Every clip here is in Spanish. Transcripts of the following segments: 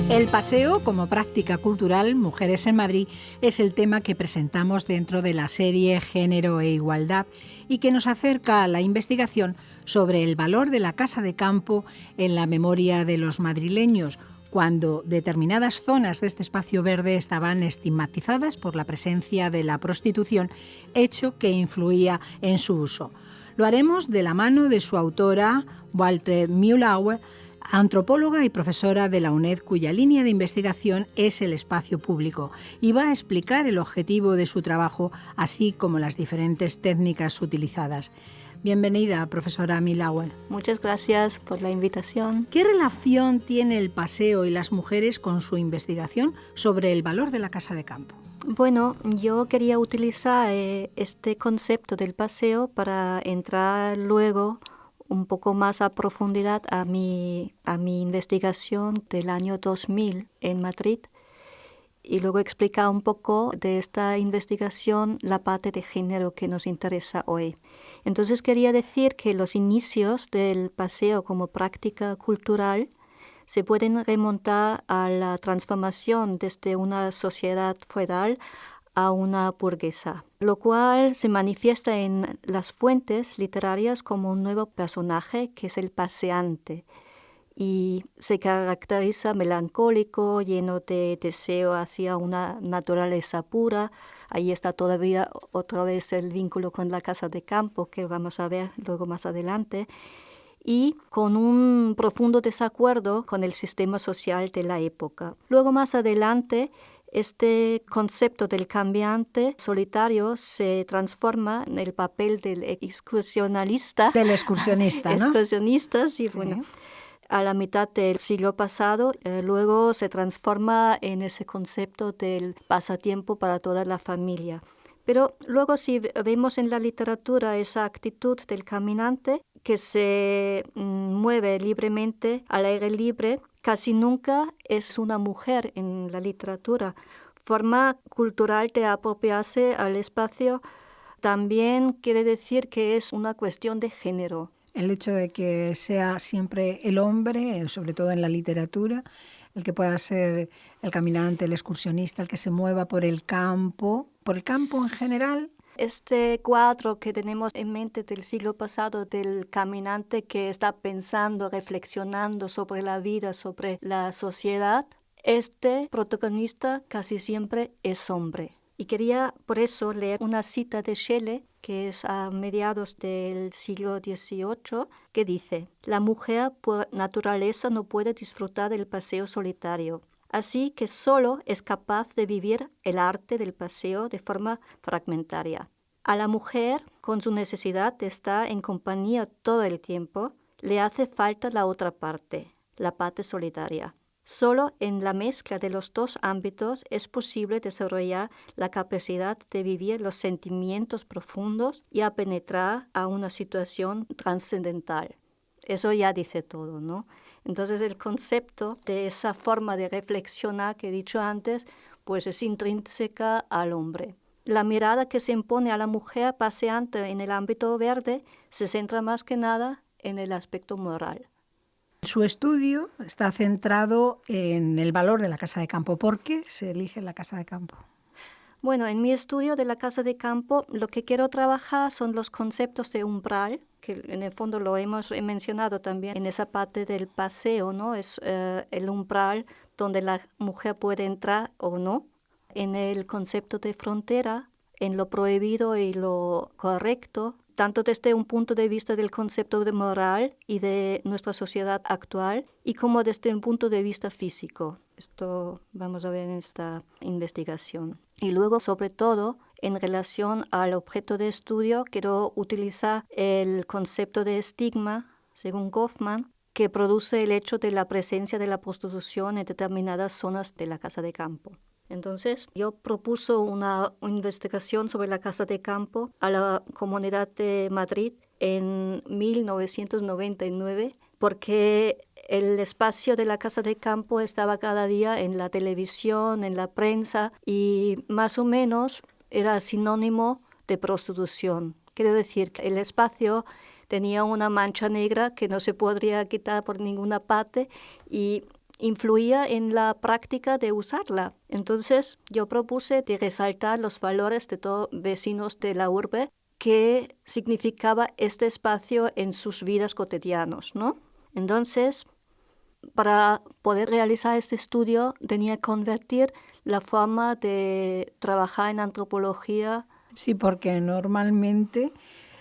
El paseo como práctica cultural Mujeres en Madrid es el tema que presentamos dentro de la serie Género e Igualdad y que nos acerca a la investigación sobre el valor de la casa de campo en la memoria de los madrileños, cuando determinadas zonas de este espacio verde estaban estigmatizadas por la presencia de la prostitución, hecho que influía en su uso. Lo haremos de la mano de su autora, Waltraud Mühlauer, antropóloga y profesora de la UNED, cuya línea de investigación es el espacio público, y va a explicar el objetivo de su trabajo, así como las diferentes técnicas utilizadas. Bienvenida, profesora Mühlauer. Muchas gracias por la invitación. ¿Qué relación tiene el paseo y las mujeres con su investigación sobre el valor de la casa de campo? Bueno, yo quería utilizar este concepto del paseo para entrar luego un poco más a profundidad a mi investigación del año 2000 en Madrid y luego explicar un poco de esta investigación la parte de género que nos interesa hoy. Entonces quería decir que los inicios del paseo como práctica cultural se pueden remontar a la transformación desde una sociedad feudal a una burguesa, lo cual se manifiesta en las fuentes literarias como un nuevo personaje que es el paseante y se caracteriza melancólico, lleno de deseo hacia una naturaleza pura. Ahí está todavía otra vez el vínculo con la casa de campo que vamos a ver luego más adelante, y con un profundo desacuerdo con el sistema social de la época. Luego más adelante este concepto del cambiante solitario se transforma en el papel del excursionista. Del excursionista, ¿no? Excursionista, sí, bueno. A la mitad del siglo pasado, luego se transforma en ese concepto del pasatiempo para toda la familia. Pero luego si vemos en la literatura esa actitud del caminante que se mueve libremente al aire libre, casi nunca es una mujer en la literatura. Forma cultural de apropiarse al espacio también quiere decir que es una cuestión de género. El hecho de que sea siempre el hombre, sobre todo en la literatura, el que pueda ser el caminante, el excursionista, el que se mueva por el campo en general. Este cuadro que tenemos en mente del siglo pasado del caminante que está pensando, reflexionando sobre la vida, sobre la sociedad, este protagonista casi siempre es hombre. Y quería por eso leer una cita de Shelley, que es a mediados del siglo XVIII, que dice: «La mujer por naturaleza no puede disfrutar del paseo solitario, así que solo es capaz de vivir el arte del paseo de forma fragmentaria. A la mujer, con su necesidad de estar en compañía todo el tiempo, le hace falta la otra parte, la parte solitaria. Solo en la mezcla de los dos ámbitos es posible desarrollar la capacidad de vivir los sentimientos profundos y a penetrar a una situación trascendental». Eso ya dice todo, ¿no? Entonces el concepto de esa forma de reflexionar que he dicho antes, pues es intrínseca al hombre. La mirada que se impone a la mujer paseante en el ámbito verde se centra más que nada en el aspecto moral. Su estudio está centrado en el valor de la casa de campo. ¿Por qué se elige la casa de campo? Bueno, en mi estudio de la casa de campo lo que quiero trabajar son los conceptos de umbral, que en el fondo lo hemos mencionado también en esa parte del paseo, ¿no? Es el umbral donde la mujer puede entrar o no. En el concepto de frontera, en lo prohibido y lo correcto, tanto desde un punto de vista del concepto de moral y de nuestra sociedad actual, y como desde un punto de vista físico. Esto vamos a ver en esta investigación. Y luego, sobre todo, en relación al objeto de estudio, quiero utilizar el concepto de estigma, según Goffman, que produce el hecho de la presencia de la prostitución en determinadas zonas de la casa de campo. Entonces, yo propuse una investigación sobre la casa de campo a la Comunidad de Madrid en 1999, porque el espacio de la casa de campo estaba cada día en la televisión, en la prensa, y más o menos era sinónimo de prostitución. Quiero decir que el espacio tenía una mancha negra que no se podría quitar por ninguna parte y influía en la práctica de usarla. Entonces yo propuse de resaltar los valores de todos vecinos de la urbe, qué significaba este espacio en sus vidas cotidianas, ¿no? Entonces, para poder realizar este estudio tenía que convertir la forma de trabajar en antropología. Sí, porque normalmente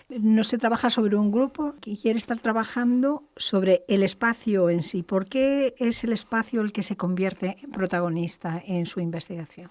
no se trabaja sobre un grupo que quiere estar trabajando sobre el espacio en sí. ¿Por qué es el espacio el que se convierte en protagonista en su investigación?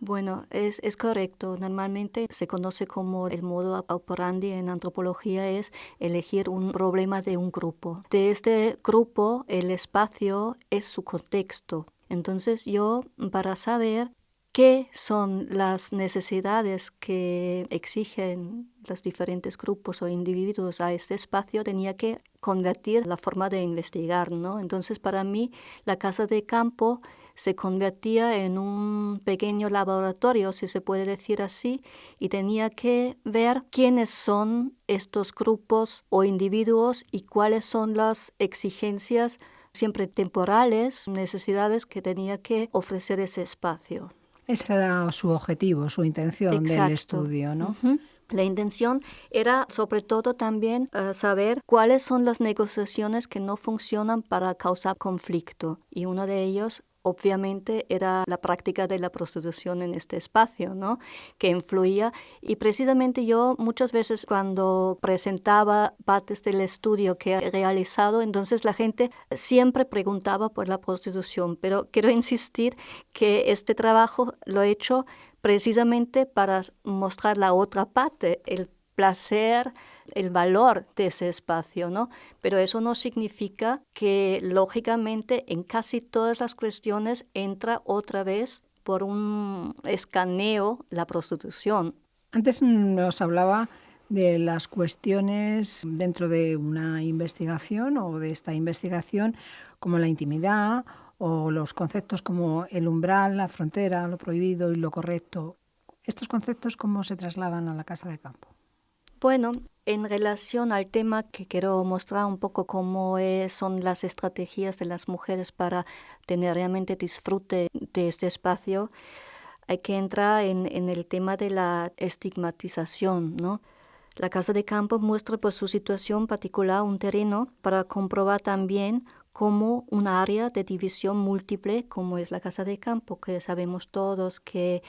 Bueno, es correcto. Normalmente se conoce como el modo operandi en antropología es elegir un problema de un grupo. De este grupo, el espacio es su contexto. Entonces yo, para saber qué son las necesidades que exigen los diferentes grupos o individuos a este espacio, tenía que convertir la forma de investigar, ¿no? Entonces, para mí, la casa de campo se convertía en un pequeño laboratorio, si se puede decir así, y tenía que ver quiénes son estos grupos o individuos y cuáles son las exigencias siempre temporales, necesidades que tenía que ofrecer ese espacio. Ese era su objetivo, su intención del estudio, ¿no? Uh-huh. La intención era sobre todo también saber cuáles son las negociaciones que no funcionan para causar conflicto. Y uno de ellos, obviamente, era la práctica de la prostitución en este espacio, ¿no? Que influía. Y precisamente yo muchas veces cuando presentaba partes del estudio que he realizado, entonces la gente siempre preguntaba por la prostitución. Pero quiero insistir que este trabajo lo he hecho precisamente para mostrar la otra parte, el placer, el valor de ese espacio, ¿no? Pero eso no significa que, lógicamente, en casi todas las cuestiones entra otra vez por un escaneo la prostitución. Antes nos hablaba de las cuestiones dentro de una investigación o de esta investigación, como la intimidad o los conceptos como el umbral, la frontera, lo prohibido y lo correcto. ¿Estos conceptos cómo se trasladan a la casa de campo? Bueno, en relación al tema que quiero mostrar un poco cómo son las estrategias de las mujeres para tener realmente disfrute de este espacio, hay que entrar en el tema de la estigmatización, ¿no? La casa de campo muestra por su situación particular un terreno para comprobar también como un área de división múltiple, como es la casa de campo, que sabemos todos que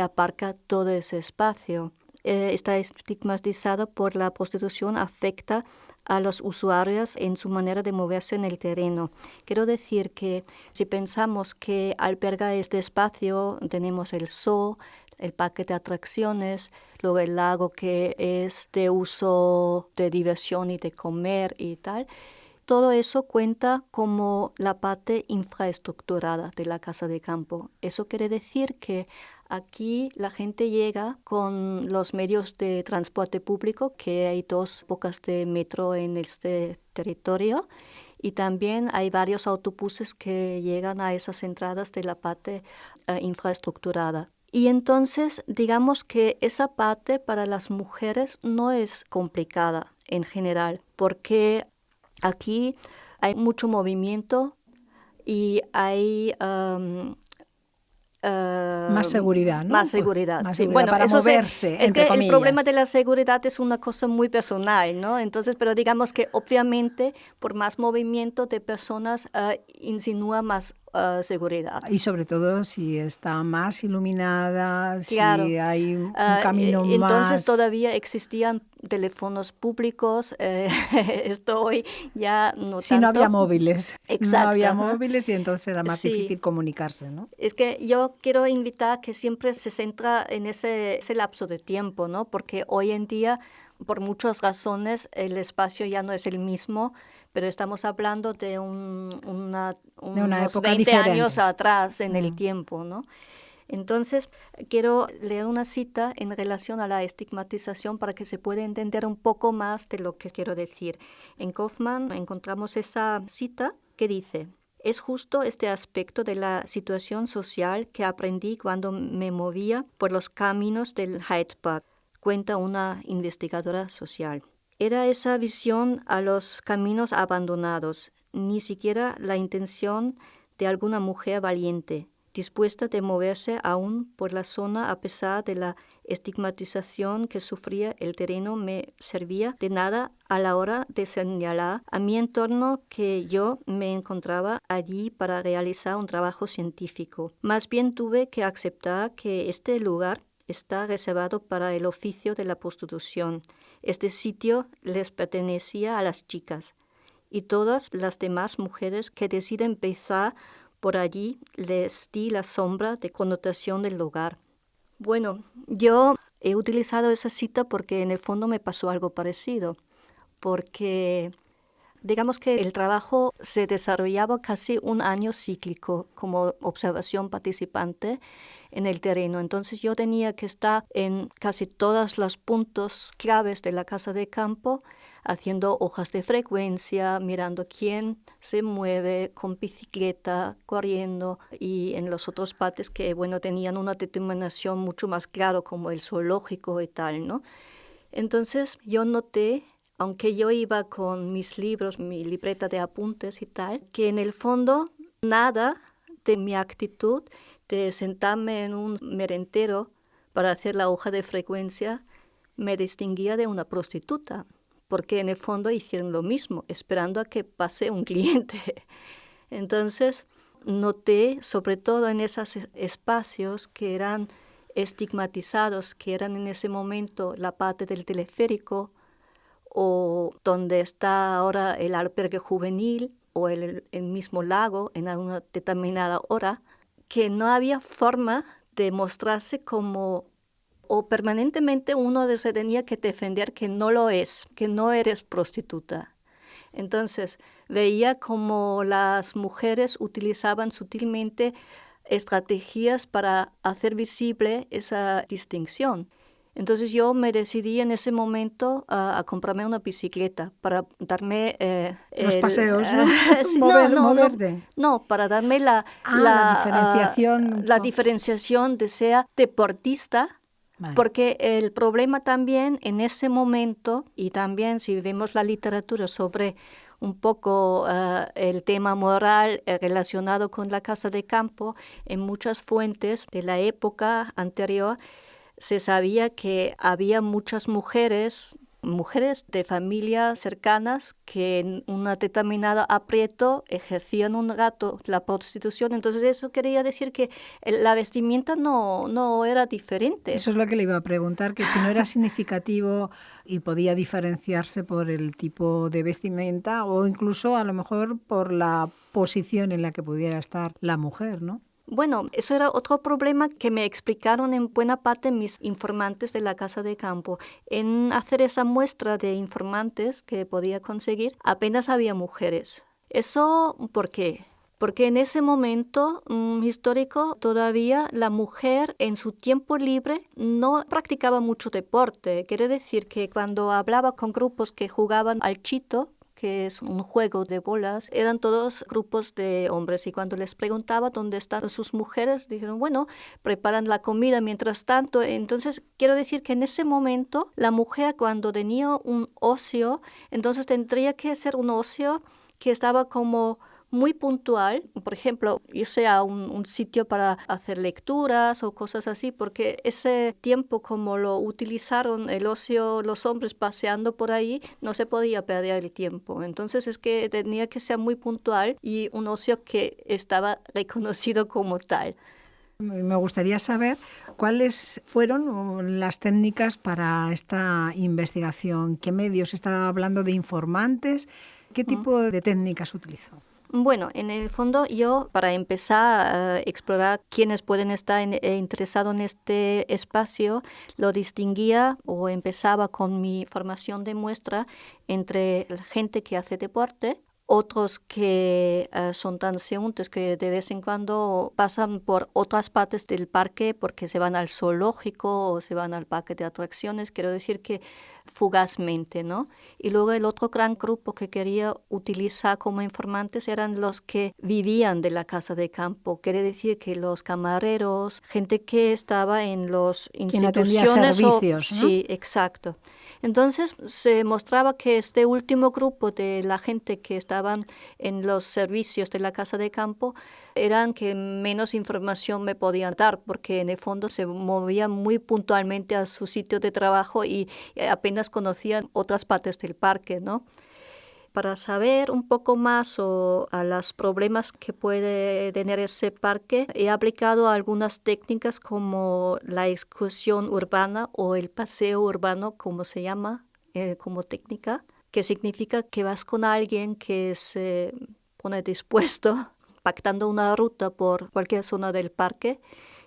abarca todo ese espacio. Está estigmatizado por la prostitución, afecta a los usuarios en su manera de moverse en el terreno. Quiero decir que si pensamos que alberga este espacio, tenemos el zoo, el parque de atracciones, luego el lago que es de uso de diversión y de comer y tal. Todo eso cuenta como la parte infraestructurada de la casa de campo. Eso quiere decir que aquí la gente llega con los medios de transporte público, que hay 2 bocas de metro en este territorio, y también hay varios autobuses que llegan a esas entradas de la parte infraestructurada. Y entonces, digamos que esa parte para las mujeres no es complicada en general, porque aquí hay mucho movimiento y hay más seguridad, ¿no? Más seguridad. Más sí. seguridad Bueno, para eso moverse, es que comillas. el problema de la seguridad es una cosa muy personal, ¿no? Entonces, pero digamos que obviamente por más movimiento de personas insinúa más seguridad. Y sobre todo si está más iluminada, Claro. si hay un camino más... Entonces todavía existían teléfonos públicos, esto hoy ya no si tanto. no había móviles. Exacto. No había móviles y entonces era más Sí. difícil comunicarse, ¿no? Es que yo quiero invitar que siempre se centra en ese lapso de tiempo, ¿no? Porque hoy en día, por muchas razones, el espacio ya no es el mismo, pero estamos hablando de unos época 20 diferente. años atrás en el tiempo, ¿no? Entonces, quiero leer una cita en relación a la estigmatización para que se pueda entender un poco más de lo que quiero decir. En Kaufman encontramos esa cita que dice: es justo este aspecto de la situación social que aprendí cuando me movía por los caminos del Hyde Park, cuenta una investigadora social. Era esa visión a los caminos abandonados, ni siquiera la intención de alguna mujer valiente, dispuesta de moverse aún por la zona a pesar de la estigmatización que sufría el terreno, me servía de nada a la hora de señalar a mi entorno que yo me encontraba allí para realizar un trabajo científico. Más bien tuve que aceptar que este lugar está reservado para el oficio de la prostitución. Este sitio les pertenecía a las chicas, y todas las demás mujeres que deciden pasar por allí les di la sombra de connotación del lugar. Bueno, yo he utilizado esa cita porque en el fondo me pasó algo parecido, porque digamos que el trabajo se desarrollaba casi un año cíclico como observación participante en el terreno. Entonces yo tenía que estar en casi todos los puntos claves de la casa de campo, haciendo hojas de frecuencia, mirando quién se mueve con bicicleta, corriendo, y en los otros partes que, bueno, tenían una determinación mucho más clara, como el zoológico y tal, ¿no? Entonces yo noté, aunque yo iba con mis libros, mi libreta de apuntes y tal, que en el fondo nada de mi actitud de sentarme en un merendero para hacer la hoja de frecuencia me distinguía de una prostituta, porque en el fondo hicieron lo mismo, esperando a que pase un cliente. Entonces noté, sobre todo en esos espacios que eran estigmatizados, que eran en ese momento la parte del teleférico, o donde está ahora el albergue juvenil o el mismo lago en una determinada hora, que no había forma de mostrarse como, o permanentemente uno se tenía que defender que no lo es, que no eres prostituta. Entonces veía como las mujeres utilizaban sutilmente estrategias para hacer visible esa distinción. Entonces yo me decidí en ese momento a comprarme una bicicleta para darme... los paseos, ¿no? Sí, Moverte. no, para darme la diferenciación. La diferenciación de ser deportista. Vale. Porque el problema también en ese momento, y también si vemos la literatura sobre un poco el tema moral relacionado con la casa de campo, en muchas fuentes de la época anterior, se sabía que había muchas mujeres de familias cercanas que en una determinada aprieto ejercían un rato la prostitución. Entonces eso quería decir que la vestimenta no era diferente. Eso es lo que le iba a preguntar, que si no era significativo y podía diferenciarse por el tipo de vestimenta o incluso a lo mejor por la posición en la que pudiera estar la mujer, ¿no? Bueno, eso era otro problema que me explicaron en buena parte mis informantes de la casa de campo. En hacer esa muestra de informantes que podía conseguir, apenas había mujeres. ¿Eso por qué? Porque en ese momento histórico todavía la mujer en su tiempo libre no practicaba mucho deporte. Quiere decir que cuando hablaba con grupos que jugaban al chito, que es un juego de bolas, eran todos grupos de hombres, y cuando les preguntaba dónde están sus mujeres, dijeron, bueno, preparan la comida mientras tanto. Entonces, quiero decir que en ese momento, la mujer cuando tenía un ocio, entonces tendría que ser un ocio que estaba como muy puntual, por ejemplo, irse a un sitio para hacer lecturas o cosas así, porque ese tiempo como lo utilizaron el ocio los hombres paseando por ahí, no se podía perder el tiempo. Entonces es que tenía que ser muy puntual y un ocio que estaba reconocido como tal. Me gustaría saber cuáles fueron las técnicas para esta investigación. ¿Qué medios? ¿Está hablando de informantes? ¿Qué tipo de técnicas utilizó? Bueno, en el fondo yo, para empezar a explorar quiénes pueden estar interesados en este espacio, lo distinguía o empezaba con mi formación de muestra entre la gente que hace deporte, otros que son transeúntes que de vez en cuando pasan por otras partes del parque porque se van al zoológico o se van al parque de atracciones. Quiero decir que fugazmente, ¿no? Y luego el otro gran grupo que quería utilizar como informantes eran los que vivían de la casa de campo. Quiere decir que los camareros, gente que estaba en las Quien atendía instituciones. servicios, ¿no? Sí, exacto. Entonces se mostraba que este último grupo de la gente que estaban en los servicios de la casa de campo eran que menos información me podían dar, porque en el fondo se movían muy puntualmente a su sitio de trabajo y apenas conocían otras partes del parque, ¿no? Para saber un poco más a los problemas que puede tener ese parque, he aplicado algunas técnicas como la excursión urbana o el paseo urbano, como se llama, como técnica, que significa que vas con alguien que se pone dispuesto, pactando una ruta por cualquier zona del parque,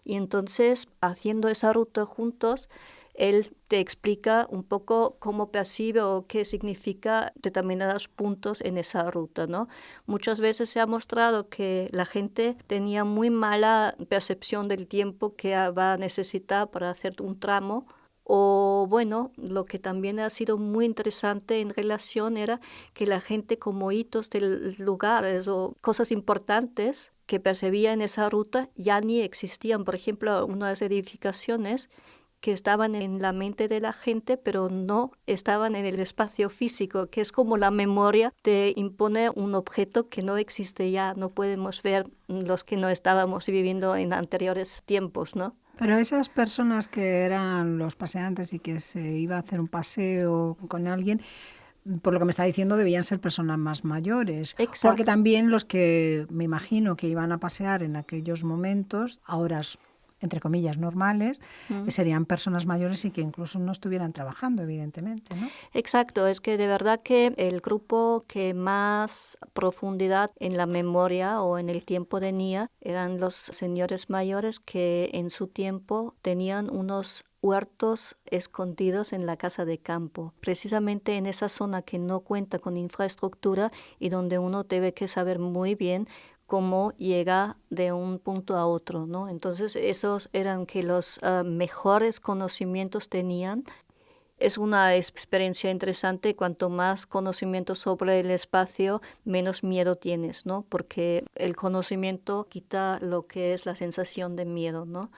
y entonces haciendo esa ruta juntos, él te explica un poco cómo percibe o qué significa determinados puntos en esa ruta, ¿no? Muchas veces se ha mostrado que la gente tenía muy mala percepción del tiempo que va a necesitar para hacer un tramo. O bueno, lo que también ha sido muy interesante en relación era que la gente como hitos del lugar o cosas importantes que percibía en esa ruta ya ni existían. Por ejemplo, unas edificaciones que estaban en la mente de la gente, pero no estaban en el espacio físico, que es como la memoria te impone un objeto que no existe ya, no podemos ver los que no estábamos viviendo en anteriores tiempos, ¿no? Pero esas personas que eran los paseantes y que se iba a hacer un paseo con alguien, por lo que me está diciendo, debían ser personas más mayores. Exacto. Porque también los que me imagino que iban a pasear en aquellos momentos, a horas, entre comillas, normales, serían personas mayores y que incluso no estuvieran trabajando, evidentemente, ¿no? Exacto, es que de verdad que el grupo que más profundidad en la memoria o en el tiempo tenía eran los señores mayores que en su tiempo tenían unos huertos escondidos en la casa de campo, precisamente en esa zona que no cuenta con infraestructura y donde uno debe que saber muy bien cómo llega de un punto a otro, ¿no? Entonces esos eran que los mejores conocimientos tenían. Es una experiencia interesante. Cuanto más conocimiento sobre el espacio, menos miedo tienes, ¿no? Porque el conocimiento quita lo que es la sensación de miedo, ¿no?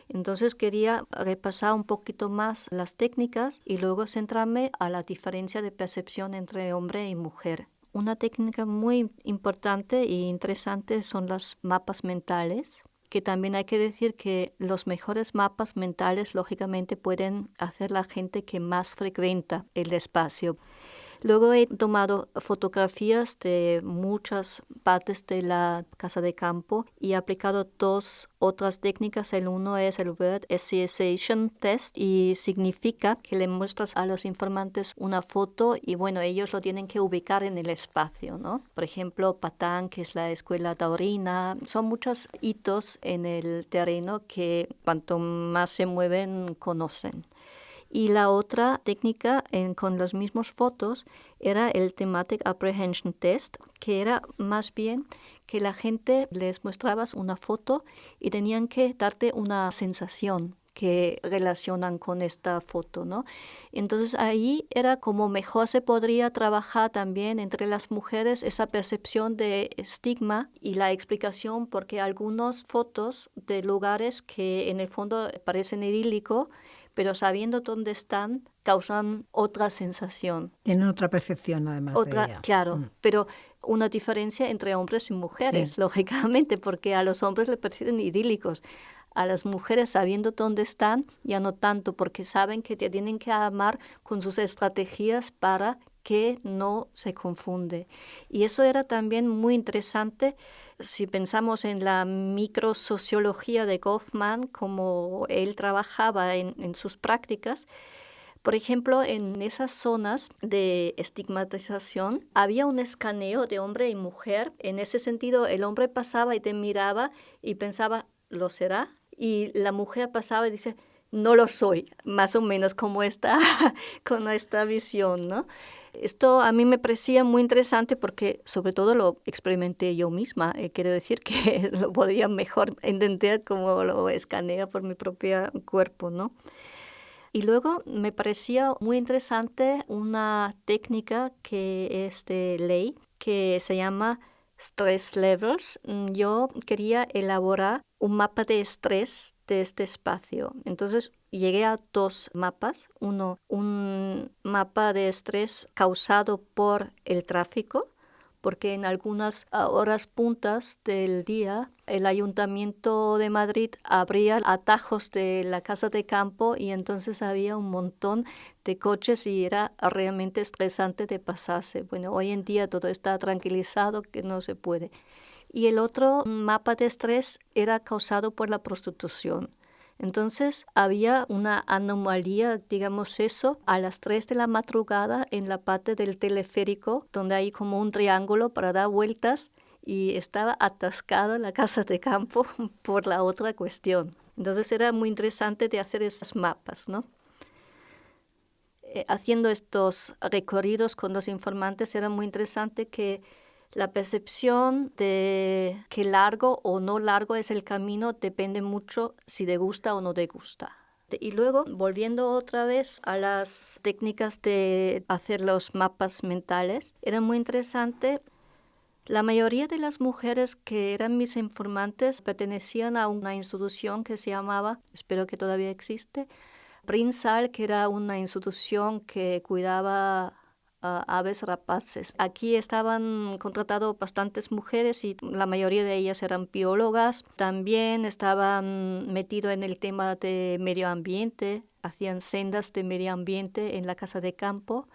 Entonces quería repasar un poquito más las técnicas y luego centrarme a la diferencia de percepción entre hombre y mujer. Una técnica muy importante e interesante son los mapas mentales, que también hay que decir que los mejores mapas mentales lógicamente pueden hacer la gente que más frecuenta el espacio. Luego he tomado fotografías de muchas partes de la casa de campo y he aplicado dos otras técnicas. El uno es el Word Association Test y significa que le muestras a los informantes una foto y bueno, ellos lo tienen que ubicar en el espacio, ¿no? Por ejemplo, Patán, que es la escuela taurina. Son muchos hitos en el terreno que cuanto más se mueven, conocen. Y la otra técnica con las mismas fotos era el Thematic Apprehension Test, que era más bien que la gente les mostrabas una foto y tenían que darte una sensación que relacionan con esta foto, ¿no? Entonces ahí era como mejor se podría trabajar también entre las mujeres esa percepción de estigma y la explicación, porque algunas fotos de lugares que en el fondo parecen idílicos, pero sabiendo dónde están, causan otra sensación. Tienen otra percepción, además de ella. Claro, pero una diferencia entre hombres y mujeres, Sí. lógicamente, porque a los hombres les parecen idílicos. A las mujeres, sabiendo dónde están, ya no tanto, porque saben que te tienen que amar con sus estrategias para que no se confunde. Y eso era también muy interesante si pensamos en la microsociología de Goffman, como él trabajaba en sus prácticas. Por ejemplo, en esas zonas de estigmatización había un escaneo de hombre y mujer. En ese sentido, el hombre pasaba y te miraba y pensaba, ¿lo será? Y la mujer pasaba y dice, no lo soy, más o menos como está con esta visión, ¿no? Esto a mí me parecía muy interesante porque sobre todo lo experimenté yo misma. Quiero decir que lo podía mejor entender como lo escanea por mi propio cuerpo, ¿no? Y luego me parecía muy interesante una técnica que es de ley, que se llama Stress Levels. Yo quería elaborar un mapa de estrés de este espacio. Entonces llegué a 2 mapas. Uno, un mapa de estrés causado por el tráfico, porque en algunas horas puntas del día el Ayuntamiento de Madrid abría atajos de la casa de campo y entonces había un montón de coches y era realmente estresante de pasarse. Bueno, hoy en día todo está tranquilizado, que no se puede. Y el otro mapa de estrés era causado por la prostitución. Entonces había una anomalía, digamos eso, a las 3 de la madrugada en la parte del teleférico, donde hay como un triángulo para dar vueltas y estaba atascada la casa de campo por la otra cuestión. Entonces era muy interesante de hacer esos mapas, ¿no? Haciendo estos recorridos con los informantes era muy interesante que la percepción de qué largo o no largo es el camino depende mucho si te gusta o no te gusta. Y luego, volviendo otra vez a las técnicas de hacer los mapas mentales, era muy interesante. La mayoría de las mujeres que eran mis informantes pertenecían a una institución que se llamaba, espero que todavía existe, Brinsal, que era una institución que cuidaba aves rapaces. Aquí estaban contratadas bastantes mujeres y la mayoría de ellas eran biólogas. También estaban metidos en el tema de medio ambiente, hacían sendas de medio ambiente en la casa de campo.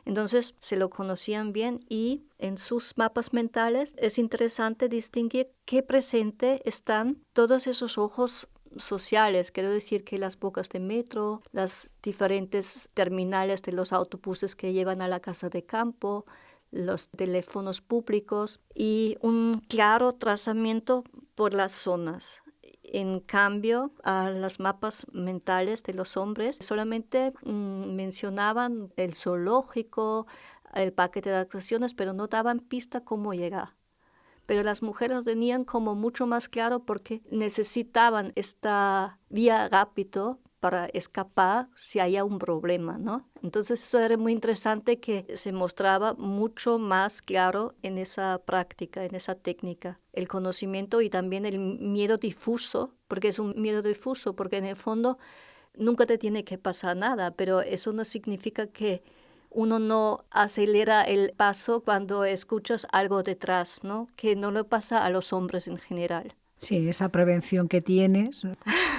Entonces se lo conocían bien y en sus mapas mentales es interesante distinguir qué presente están todos esos ojos sociales. Quiero decir que las bocas de metro, las diferentes terminales de los autobuses que llevan a la casa de campo, los teléfonos públicos y un claro trazamiento por las zonas. En cambio, a los mapas mentales de los hombres solamente mencionaban el zoológico, el paquete de atracciones, pero no daban pista cómo llegar. Pero las mujeres lo tenían como mucho más claro porque necesitaban esta vía rápido para escapar si había un problema, ¿no? Entonces eso era muy interesante que se mostraba mucho más claro en esa práctica, en esa técnica, el conocimiento y también el miedo difuso, porque es un miedo difuso, porque en el fondo nunca te tiene que pasar nada, pero eso no significa que uno no acelera el paso cuando escuchas algo detrás, ¿no? Que no le pasa a los hombres en general. Sí, esa prevención que tienes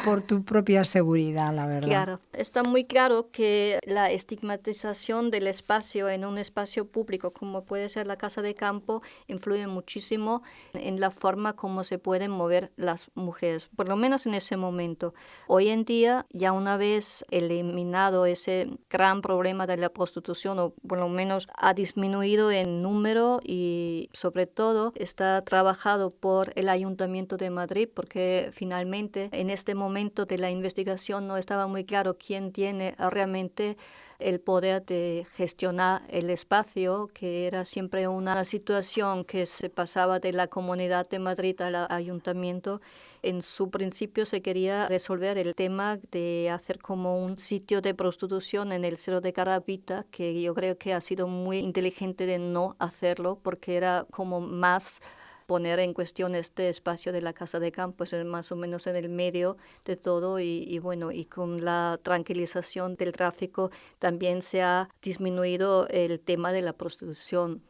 por tu propia seguridad, la verdad. Claro, está muy claro que la estigmatización del espacio en un espacio público, como puede ser la casa de campo, influye muchísimo en la forma como se pueden mover las mujeres, por lo menos en ese momento. Hoy en día, ya una vez eliminado ese gran problema de la prostitución, o por lo menos ha disminuido en número y sobre todo está trabajado por el Ayuntamiento de Madrid, porque finalmente en este momento de la investigación no estaba muy claro quién tiene realmente el poder de gestionar el espacio, que era siempre una situación que se pasaba de la Comunidad de Madrid al ayuntamiento. En su principio se quería resolver el tema de hacer como un sitio de prostitución en el Cerro de Caravita, que yo creo que ha sido muy inteligente de no hacerlo, porque era como más poner en cuestión este espacio de la casa de campo, es más o menos en el medio de todo y bueno, y con la tranquilización del tráfico también se ha disminuido el tema de la prostitución.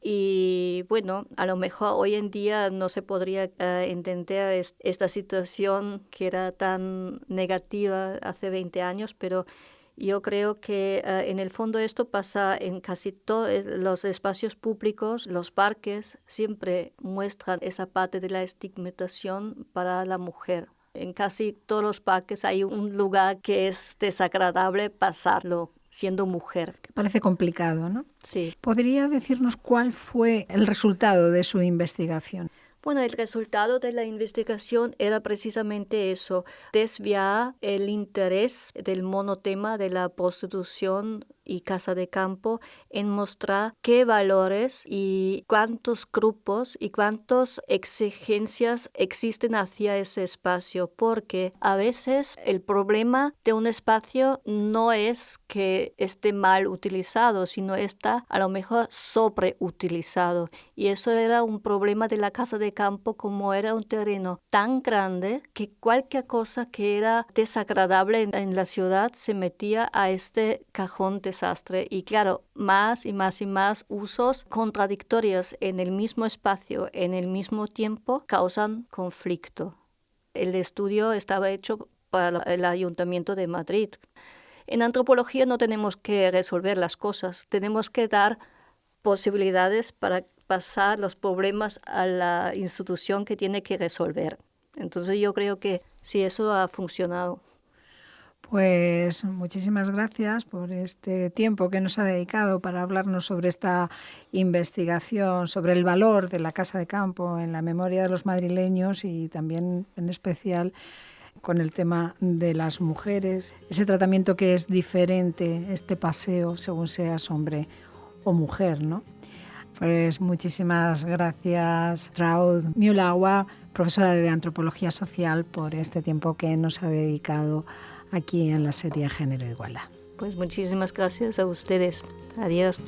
Y bueno, a lo mejor hoy en día no se podría entender esta situación que era tan negativa hace 20 años, pero yo creo que en el fondo esto pasa en casi todos los espacios públicos, los parques siempre muestran esa parte de la estigmatización para la mujer. En casi todos los parques hay un lugar que es desagradable pasarlo siendo mujer. Que parece complicado, ¿no? Sí. ¿Podría decirnos cuál fue el resultado de su investigación? Bueno, el resultado de la investigación era precisamente eso, desviar el interés del monotema de la prostitución y casa de campo en mostrar qué valores y cuántos grupos y cuántas exigencias existen hacia ese espacio, porque a veces el problema de un espacio no es que esté mal utilizado, sino está a lo mejor sobreutilizado. Y eso era un problema de la casa de campo, como era un terreno tan grande que cualquier cosa que era desagradable en la ciudad se metía a este cajón desastre. Y claro, más y más y más usos contradictorios en el mismo espacio, en el mismo tiempo, causan conflicto. El estudio estaba hecho para el Ayuntamiento de Madrid. En antropología no tenemos que resolver las cosas, tenemos que dar posibilidades para pasar los problemas a la institución que tiene que resolver. Entonces yo creo que sí, eso ha funcionado. Pues muchísimas gracias por este tiempo que nos ha dedicado para hablarnos sobre esta investigación, sobre el valor de la casa de campo en la memoria de los madrileños y también en especial con el tema de las mujeres, ese tratamiento que es diferente, este paseo según seas hombre o mujer, ¿no? Pues muchísimas gracias, Traud Miulawa, profesora de Antropología Social, por este tiempo que nos ha dedicado aquí en la serie Género e Igualdad. Pues muchísimas gracias a ustedes. Adiós.